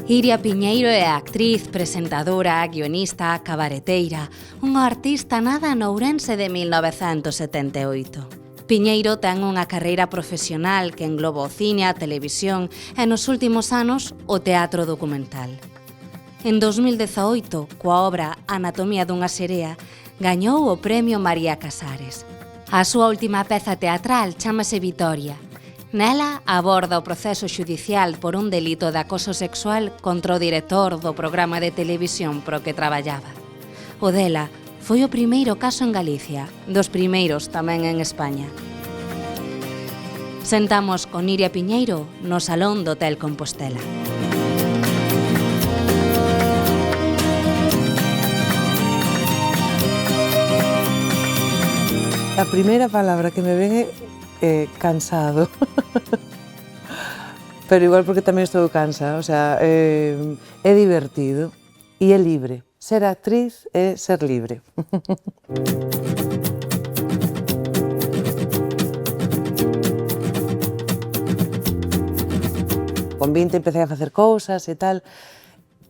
Iria Piñeiro é actriz, presentadora, guionista, cabareteira, unha artista nada en Ourense de 1978. Piñeiro ten unha carreira profesional que engloba o cine, a televisión e nos últimos anos o teatro documental. En 2018, coa obra Anatomía dunha serea, gañou o Premio María Casares. A súa última peza teatral chámase Vitoria. Nela aborda o proceso xudicial por un delito de acoso sexual contra o director do programa de televisión pro que traballaba. O dela foi o primeiro caso en Galicia, dos primeiros tamén en España. Sentamos con Iria Piñeiro no Salón do Hotel Compostela. A primeira palabra que me ven é cansado. Pero igual porque tamén estou cansada, o sea, é divertido e é libre. Ser actriz é ser libre. Con 20 empecé a facer cousas e tal,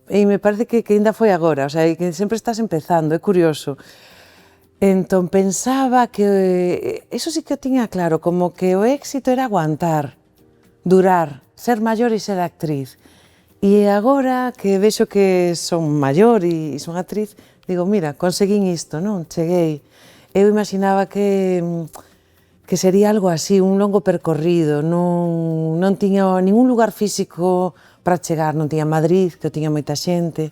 e me parece que ainda foi agora, o sea, que sempre estás empezando, é curioso. Entón pensaba que, eso sí que o tiña claro, como que o éxito era aguantar, durar, ser maior e ser actriz. E agora que vexo que son maior e son actriz, digo, mira, conseguín isto, non? Cheguei. Eu imaginaba que sería algo así, un longo percorrido, non tiña ningún lugar físico para chegar, non tiña Madrid, que o tiña moita xente,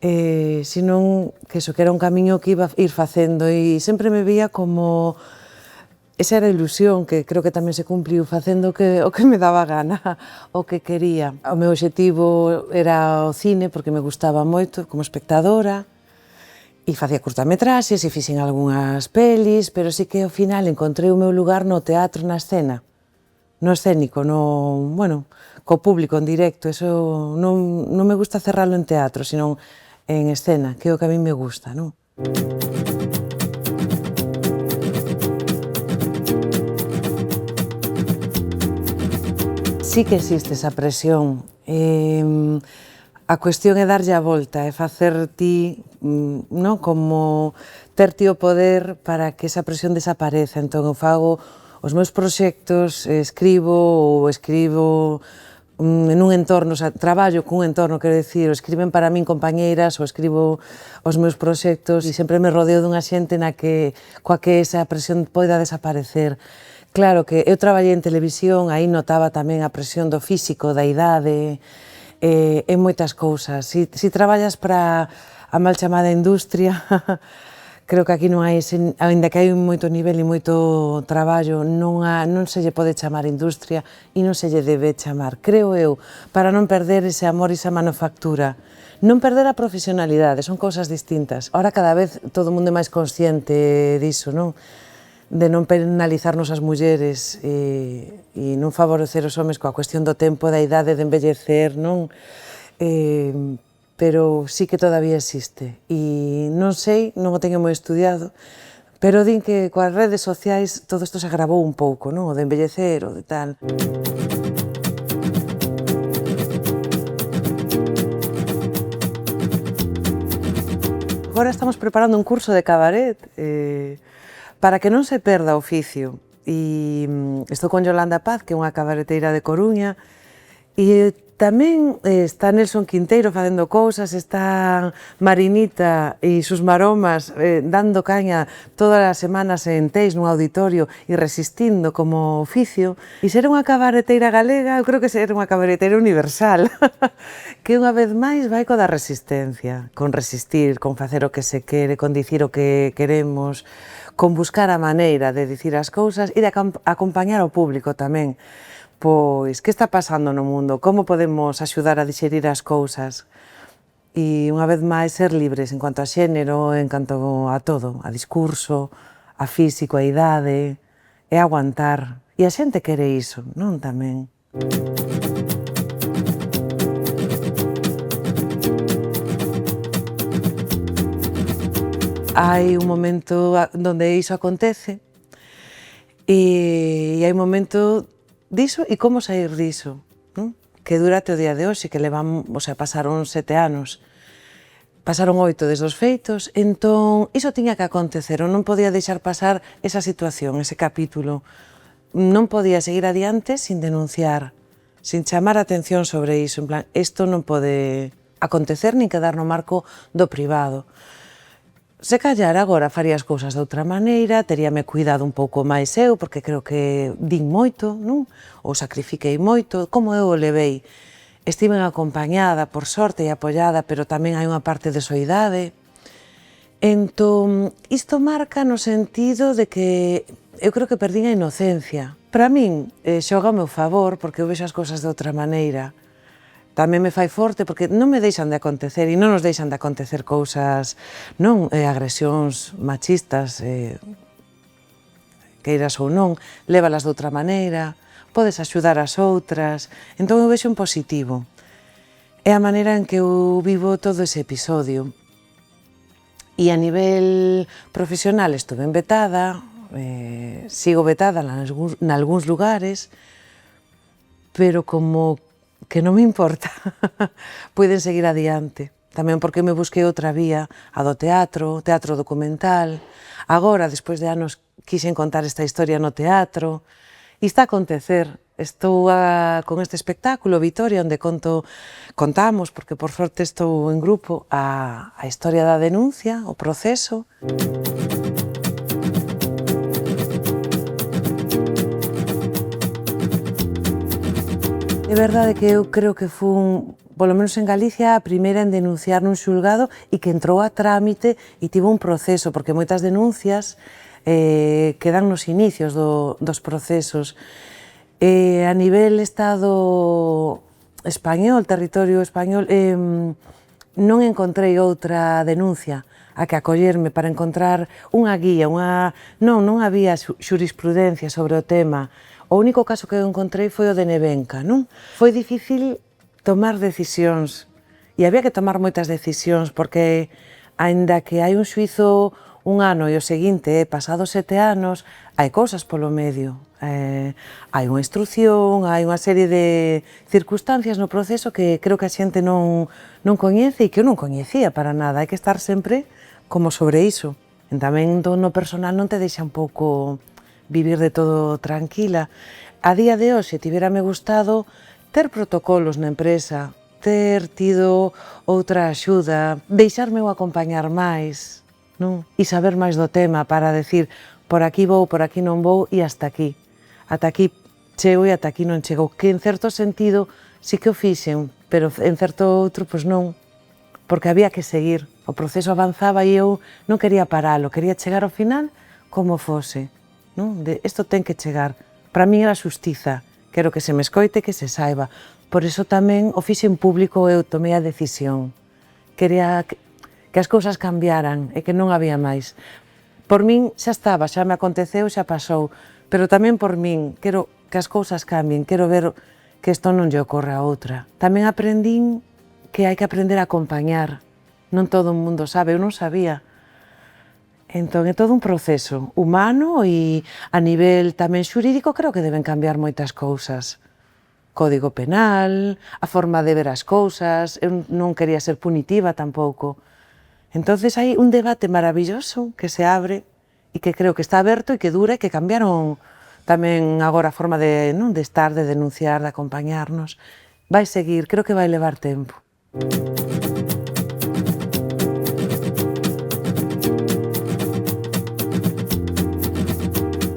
senón que eso, que era un camiño que iba a ir facendo e sempre me veía como esa era a ilusión que creo que tamén se cumpliu facendo o que me daba gana, o que quería. O meu obxectivo era o cine porque me gustaba moito como espectadora e facía curtametraxes e fixen algunhas pelis, pero sí que ao final encontrei o meu lugar no teatro, na escena, no escénico, bueno, co público en directo. Eso non me gusta cerralo en teatro, senón en escena, que é o que a mí me gusta, non? Sí que existe esa presión. A cuestión é darlle a volta, é facer ti, non? Como ter ti o poder para que esa presión desapareza. Entón eu fago os meus proxectos, escribo en un entorno, o sea, traballo cun entorno, quero dicir, o escriben para min compañeiras, ou escribo os meus proxectos e sempre me rodeo dunha xente coa que esa presión poida desaparecer. Claro que eu traballei en televisión, aí notaba tamén a presión do físico, da idade, en moitas cousas. Si traballas para a mal chamada industria, creo que aquí non hai, aínda que hai moito nivel e moito traballo, non se lle pode chamar industria e non se lle debe chamar, creo eu, para non perder ese amor e esa manufactura. Non perder a profesionalidade, son cousas distintas. Ahora cada vez todo o mundo é máis consciente diso, non? De non penalizarnos as mulleres e non favorecer os homes coa cuestión do tempo, da idade de envellecer, non? Pero sí que todavía existe. E non sei, non o teño moi estudiado, pero din que coas redes sociais todo isto se agravou un pouco, non? O de envellecer, o de tal. Agora estamos preparando un curso de cabaret para que non se perda o oficio. E estou con Yolanda Paz, que é unha cabareteira de Coruña, e tamén está Nelson Quinteiro facendo cousas, está Marinita e sus maromas dando caña todas as semanas en Teis, nun auditorio, e resistindo como oficio. E ser unha cabareteira galega, eu creo que ser unha cabareteira universal, que unha vez máis vai co da resistencia, con resistir, con facer o que se quere, con dicir o que queremos, con buscar a maneira de dicir as cousas e de acompañar ao público tamén. Pois, que está pasando no mundo? Como podemos axudar a dixerir as cousas? E, unha vez máis, ser libres en cuanto a xénero, en cuanto a todo, a discurso, a físico, a idade, é aguantar. E a xente quere iso, non tamén? Hai un momento onde iso acontece e hai un momento diso e como sair diso, non? que dura até o día de hoxe, que levan, o sea, pasaron 7 anos. Pasaron 8 desde os feitos, entón, iso tiña que acontecer, eu non podía deixar pasar esa situación, ese capítulo. Non podía seguir adiante sin denunciar, sin chamar a atención sobre iso, en plan, isto non pode acontecer nin quedar no marco do privado. Se callar agora faría as cousas de outra maneira, teríame cuidado un pouco máis eu, porque creo que din moito, non? Ou sacrifiquei moito, como eu o levei. Estiven acompañada, por sorte, e apoiada, pero tamén hai unha parte de soidade. Entón, isto marca no sentido de que eu creo que perdín a inocencia. Para min, xoga ao meu favor, porque eu vexo as cousas de outra maneira. Tamén me fai forte porque non me deixan de acontecer e non nos deixan de acontecer cousas, non, agresións machistas, queiras ou non, lévalas de outra maneira, podes axudar as outras, entón eu vexo un positivo. É a maneira en que eu vivo todo ese episodio. E a nivel profesional estuve vetada, sigo vetada nalgúns lugares, pero como que non me importa, puiden seguir adiante. Tamén porque me busquei outra vía, a do teatro, teatro documental. Agora, despois de anos, quixen contar esta historia no teatro. E está a acontecer. Estou con este espectáculo, Vitoria, onde contamos, porque por sorte estou en grupo, a historia da denuncia, o proceso. É verdade que eu creo que fun, polo menos en Galicia, a primeira en denunciar nun xulgado e que entrou a trámite e tivo un proceso, porque moitas denuncias quedan nos inicios dos procesos. A nivel Estado español, territorio español, non encontrei outra denuncia a que acollerme para encontrar unha guía, non había xurisprudencia sobre o tema. O único caso que eu encontrei foi o de Nevenka, non? Foi difícil tomar decisións e había que tomar moitas decisións porque, aínda que hai un xuízo un ano e o seguinte, pasados 7 anos, hai cousas polo medio. Hai unha instrucción, hai unha serie de circunstancias no proceso que creo que a xente non coñece e que eu non coñecía para nada. Hai que estar sempre como sobre iso. E tamén no personal non te deixa un pouco vivir de todo tranquila. A día de hoxe tivérame gustado ter protocolos na empresa, ter tido outra axuda, deixarme o acompañar máis, non? E saber máis do tema para decir por aquí vou, por aquí non vou e hasta aquí. Ata aquí chego e ata aquí non chego. Que en certo sentido sí que o fixen, pero en certo outro, pois non, porque había que seguir. O proceso avanzaba e eu non quería paralo, quería chegar ao final como fose. Isto ten que chegar. Para mí era xustiza. Quero que se me escoite, que se saiba. Por iso tamén o fixen público e eu tomei a decisión. Quería que as cousas cambiaran e que non había máis. Por min xa estaba, xa me aconteceu, xa pasou. Pero tamén por min, quero que as cousas cambien, quero ver que isto non lle ocorre a outra. Tamén aprendín que hai que aprender a acompañar. Non todo o mundo sabe, eu non sabía. Entón, é todo un proceso humano e a nivel tamén xurídico creo que deben cambiar moitas cousas. Código penal, a forma de ver as cousas, eu non quería ser punitiva tampouco. Entonces hai un debate maravilloso que se abre e que creo que está aberto e que dura e que cambiaron tamén agora a forma de estar, de denunciar, de acompañarnos. Vai seguir, creo que vai levar tempo.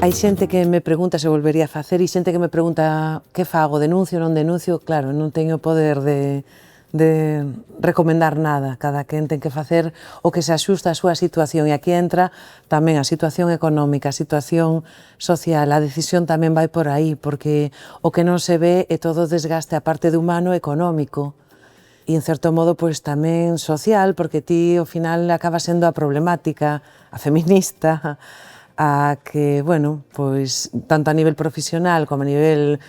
Hai xente que me pregunta se volvería a facer e xente que me pregunta que fago, denuncio ou non denuncio. Claro, non teño poder de recomendar nada. Cada quen ten que facer o que se axusta á súa situación e aquí entra tamén a situación económica, a situación social. A decisión tamén vai por aí, porque o que non se ve é todo o desgaste a parte de humano e económico. E en certo modo pois tamén social, porque ti ao final acaba sendo a problemática, a feminista, a que, bueno, pois, tanto a nivel profesional como a nivel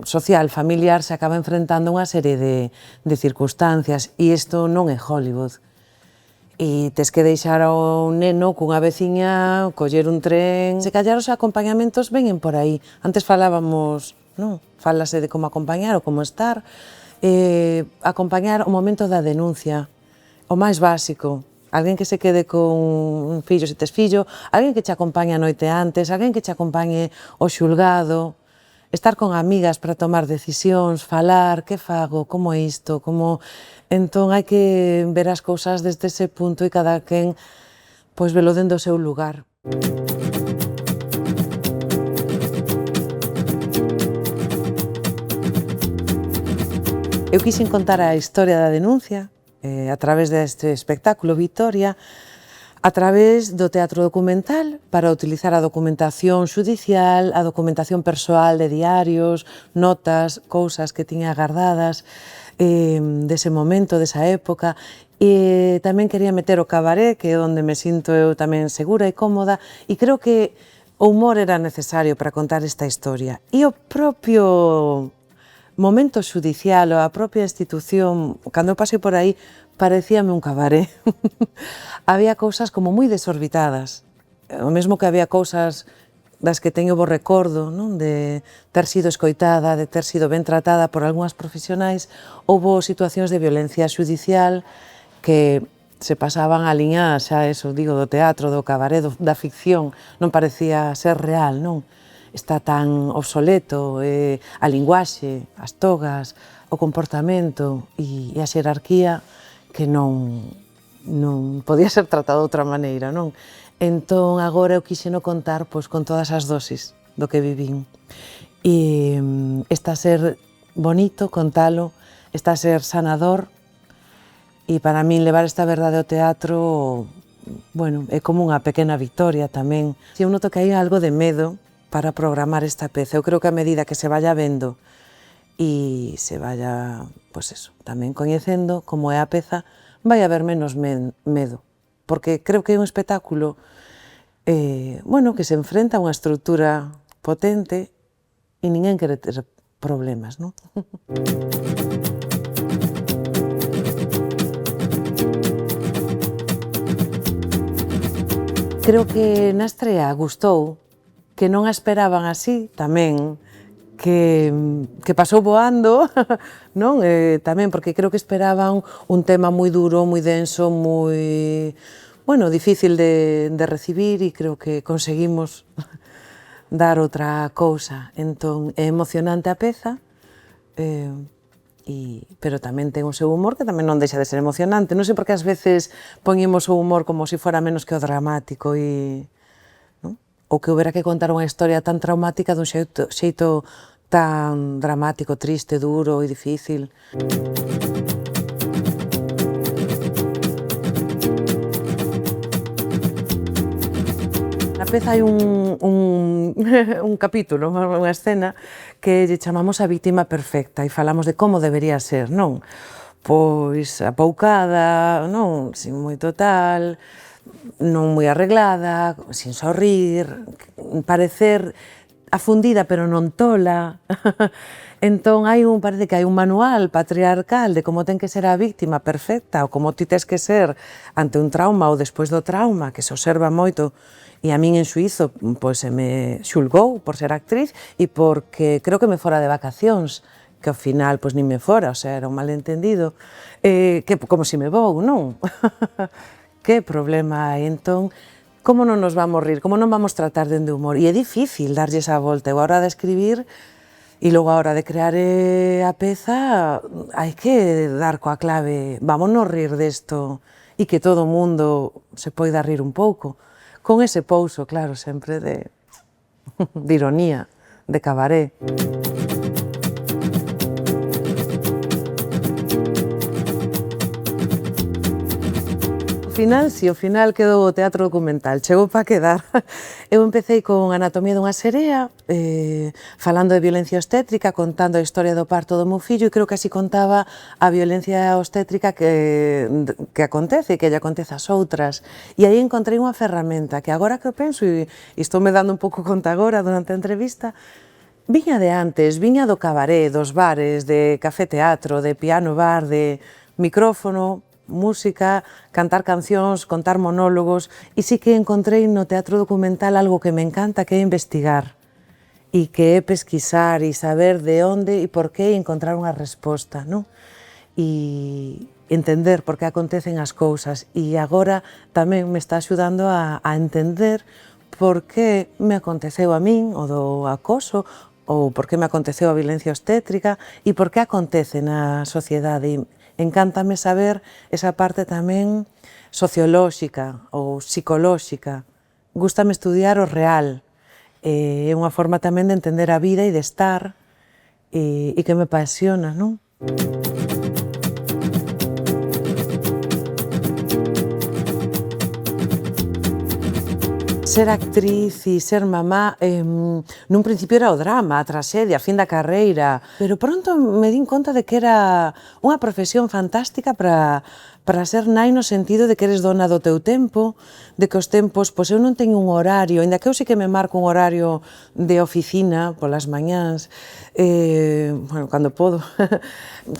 social, familiar, se acaba enfrentando unha serie de circunstancias e isto non é Hollywood. E tes que deixar ao neno cunha veciña, coller un tren. Se callar os acompañamentos veñen por aí. Antes falábamos non? Fálase de como acompañar ou como estar, acompañar o momento da denuncia, o máis básico, alguén que se quede con un fillo se tes fillo, alguén que te acompañe a noite antes, alguén que te acompañe ao xulgado, estar con amigas para tomar decisións, falar, que fago, como é isto, como... Entón hai que ver as cousas desde ese punto e cada quen pois velo dende o seu lugar. Eu quixen contar a historia da denuncia a través deste espectáculo Vitoria, a través do teatro documental para utilizar a documentación xudicial, a documentación persoal de diarios, notas, cousas que tiña guardadas dese momento, desa época, e tamén quería meter o cabaré, que é onde me sinto eu tamén segura e cómoda, e creo que o humor era necesario para contar esta historia. E o propio momento xudicial ou a propia institución, cando eu pasei por aí, parecíame un cabaré. Había cousas como moi desorbitadas, o mesmo que había cousas das que teño bo recordo, non? De ter sido escoitada, de ter sido ben tratada por algunhas profesionais, houbo situacións de violencia xudicial que se pasaban a liña, xa eso, digo, do teatro, do cabaré, da ficción, non parecía ser real, non? Está tan obsoleto, a linguaxe, as togas, o comportamento e a xerarquía que non podía ser tratado de outra maneira, non? Entón, agora eu quixeno contar pois, con todas as dosis do que vivín. E está a ser bonito contalo, está a ser sanador, e para min levar esta verdade ao teatro, bueno, é como unha pequena victoria tamén. Eu noto que hai algo de medo para programar esta peza. Eu creo que a medida que se vaya vendo e se vaya, pois eso, tamén coñecendo como é a peza, vai haber menos medo, porque creo que é un espectáculo bueno, que se enfrenta a unha estrutura potente e ninguén quere ter problemas, non? Creo que na estrea gustou, que non a esperaban así tamén, que pasou voando, non? Tamén porque creo que esperaban un tema moi duro, moi denso, moi, bueno, difícil de recibir e creo que conseguimos dar outra cousa. Entón, é emocionante a peza, pero tamén ten o seu humor que tamén non deixa de ser emocionante. Non sei por que ás veces poñemos o humor como se fora menos que o dramático e... ou que houbera que contar unha historia tan traumática dun xeito tan dramático, triste, duro e difícil. Na peza hai un capítulo, unha escena, que lle chamamos a vítima perfecta e falamos de como debería ser, non? Pois apoucada, non? Sin moito tal... non moi arreglada, sin sorrir, parecer afundida pero non tola. Entón parece que hai un manual patriarcal de como ten que ser a víctima perfecta ou como ti tes que ser ante un trauma ou despois do trauma, que se observa moito, e a min en Suízo pois se me xulgou por ser actriz e porque creo que me fora de vacacións, que ao final pois nin me fora, o sea, era un malentendido, que como se me vou, non? Que problema hai? Entón, como non nos vamos rir? Como non vamos tratar dende humor? E é difícil darlle esa volta. Eu a hora de escribir e logo a hora de crear a peza hai que dar coa clave. Vámonos rir desto e que todo o mundo se poida rir un pouco. Con ese pouso, claro, sempre de ironía, de cabaré. Ao final quedou o teatro documental, chegou para quedar. Eu empecé con Anatomía dunha serea, falando de violencia obstétrica, contando a historia do parto do meu fillo, e creo que así contaba a violencia obstétrica que acontece, que lle acontece ás outras. E aí encontrei unha ferramenta que agora que eu penso, e estou me dando un pouco conta agora durante a entrevista, viña de antes, viña do cabaré, dos bares, de café teatro, de piano bar, de micrófono, música, cantar cancións, contar monólogos, e sí que encontrei no teatro documental algo que me encanta, que é investigar. e que é pesquisar e saber de onde e por qué e encontrar unha resposta, non? E entender por que acontecen as cousas, e agora tamén me está axudando a entender por que me aconteceu a min o do acoso, ou por que me aconteceu a violencia obstétrica e por que acontece na sociedade. E encántame saber esa parte tamén sociolóxica ou psicolóxica. Gústame estudiar o real. É unha forma tamén de entender a vida e de estar e que me apasiona, non? Ser actriz e ser mamá, nun principio era o drama, a traxedia, a fin da carreira, pero pronto me din conta de que era unha profesión fantástica para ser nai no sentido de que eres dona do teu tempo, de que os tempos, pois eu non teño un horario, aínda que eu sí que me marco un horario de oficina polas mañás, bueno, cando podo,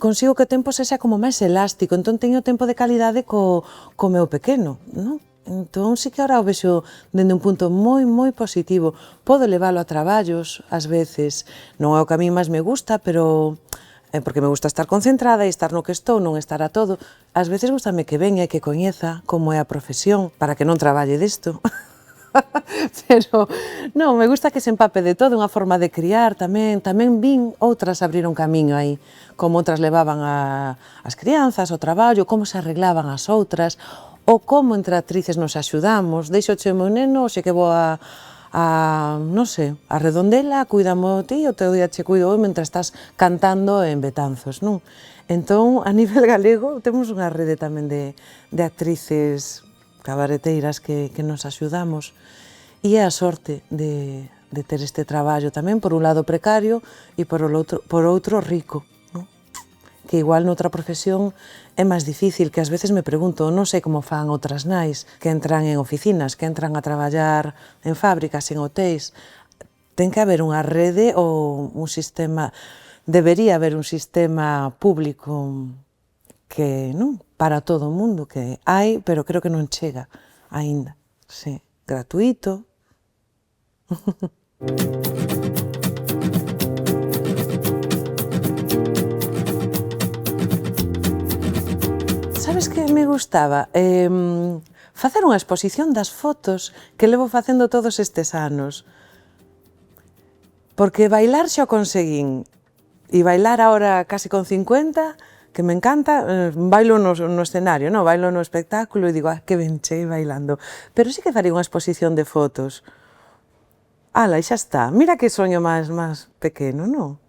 consigo que o tempo sexa como máis elástico, entón teño tempo de calidade co meu pequeno, non? Entón, sí que ahora o vexo dende un punto moi positivo. Podo leválo a traballos, ás veces. Non é o que a mí máis me gusta, pero porque me gusta estar concentrada e estar no que estou, non estar a todo. Ás veces gustame que veña e que coñeza como é a profesión, para que non traballe disto. Pero, non, me gusta que se empape de todo, unha forma de criar tamén. Tamén vin outras abrir un camiño aí, como outras levaban as crianzas, o traballo, como se arreglaban as outras, ou como entre actrices nos axudamos. Deixoche o meu neno, xe que vou non sei, a Redondela, cuídamo ti, o teu día che cuido eu mentre estás cantando en Betanzos, non? Entón, a nivel galego, temos unha rede tamén de actrices cabareteiras que nos axudamos, e é a sorte de ter este traballo tamén, por un lado precario e por outro rico, non? Que igual noutra profesión é máis difícil, que ás veces me pregunto, non sei como fan outras nais que entran en oficinas, que entran a traballar en fábricas, en hotéis. Ten que haber unha rede ou un sistema, debería haber un sistema público que, non, para todo o mundo, que hai, pero creo que non chega aínda, sí, gratuito. Sabes que me gustaba? Facer unha exposición das fotos que levo facendo todos estes anos. Porque bailar xa o conseguín, e bailar agora casi con 50, que me encanta, bailo no escenario, no, bailo no espectáculo e digo, que ben cheguei bailando. Pero sí que faría unha exposición de fotos. Ala, e xa está. Mira que soño máis pequeno, non?